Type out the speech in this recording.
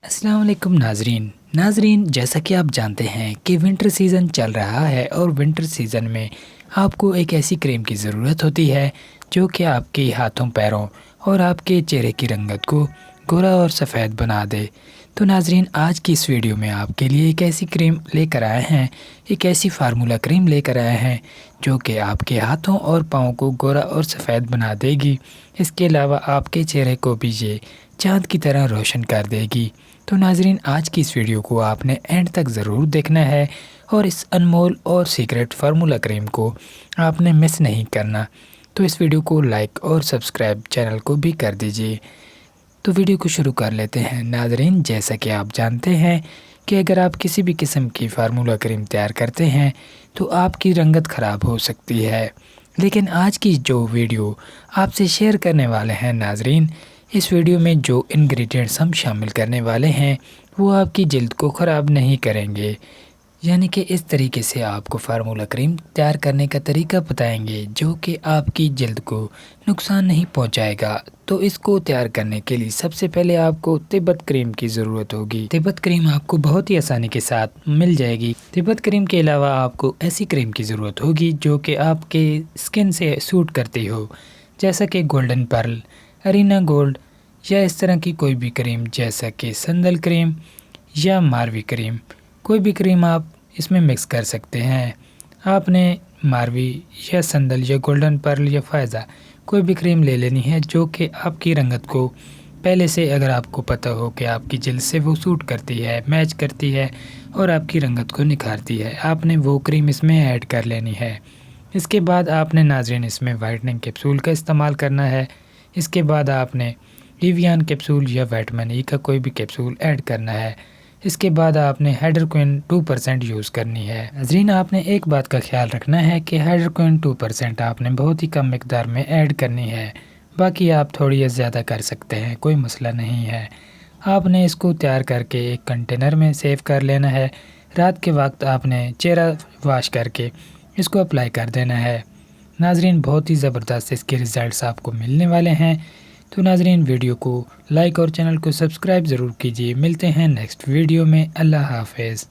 अस्सलाम वालेकुम नाजरीन जैसा कि आप जानते हैं कि विंटर सीज़न चल रहा है और विंटर सीज़न में आपको एक ऐसी क्रीम की ज़रूरत होती है जो कि आपके हाथों पैरों और आपके चेहरे की रंगत को गोरा और सफ़ेद बना दे। तो नाजरीन आज की इस वीडियो में आपके लिए एक ऐसी क्रीम लेकर आए हैं, एक ऐसी फार्मूला क्रीम लेकर आए हैं जो कि आपके हाथों और पाँव को गोरा और सफ़ेद बना देगी। इसके अलावा आपके चेहरे को भी ये चाँद की तरह रोशन कर देगी। तो नाजरीन आज की इस वीडियो को आपने एंड तक ज़रूर देखना है और इस अनमोल और सीक्रेट फार्मूला क्रीम को आपने मिस नहीं करना। तो इस वीडियो को लाइक और सब्सक्राइब चैनल को भी कर दीजिए। तो वीडियो को शुरू कर लेते हैं। नाजरीन जैसा कि आप जानते हैं कि अगर आप किसी भी किस्म की फार्मूला क्रीम तैयार करते हैं तो आपकी रंगत ख़राब हो सकती है, लेकिन आज की जो वीडियो आपसे शेयर करने वाले हैं नाजरीन, इस वीडियो में जो इंग्रेडिएंट्स हम शामिल करने वाले हैं वो आपकी जल्द को ख़राब नहीं करेंगे। यानी कि इस तरीके से आपको फार्मूला क्रीम तैयार करने का तरीका बताएंगे जो कि आपकी जल्द को नुकसान नहीं पहुंचाएगा। तो इसको तैयार करने के लिए सबसे पहले आपको तिब्बत क्रीम की ज़रूरत होगी। तिब्बत क्रीम आपको बहुत ही आसानी के साथ मिल जाएगी। तिब्बत क्रीम के अलावा आपको ऐसी क्रीम की ज़रूरत होगी जो कि आपके स्किन से सूट करती हो, जैसा कि गोल्डन पर्ल, अरीना गोल्ड या इस तरह की कोई भी क्रीम, जैसा कि संदल क्रीम या मारवी क्रीम। कोई भी क्रीम आप इसमें मिक्स कर सकते हैं। आपने मारवी या संदल या गोल्डन पर्ल या फ़ायज़ा कोई भी क्रीम ले लेनी है जो कि आपकी रंगत को पहले से, अगर आपको पता हो कि आपकी जल्द से वो सूट करती है, मैच करती है और आपकी रंगत को निखारती है, आपने वो क्रीम इसमें ऐड कर लेनी है। इसके बाद आपने नाज़रीन इसमें वाइटनिंग कैप्सूल का इस्तेमाल करना है। इसके बाद आपने एवियन कैप्सूल या विटामिन ई का कोई भी कैप्सूल ऐड करना है। इसके बाद आपने हाइड्रोक्विन 2% यूज़ करनी है। नाज़रीन आपने एक बात का ख्याल रखना है कि हाइड्रोक्विन 2% आपने बहुत ही कम मिकदार में ऐड करनी है, बाकी आप थोड़ी या ज़्यादा कर सकते हैं, कोई मसला नहीं है। आपने इसको तैयार करके एक कंटेनर में सेव कर लेना है। रात के वक्त आपने चेहरा वॉश करके इसको अप्लाई कर देना है। नाज़रीन बहुत ही ज़बरदस्त इसके रिज़ल्ट्स आपको मिलने वाले हैं। तो नाज़रीन वीडियो को लाइक और चैनल को सब्सक्राइब ज़रूर कीजिए। मिलते हैं नेक्स्ट वीडियो में। अल्लाह हाफ़िज़।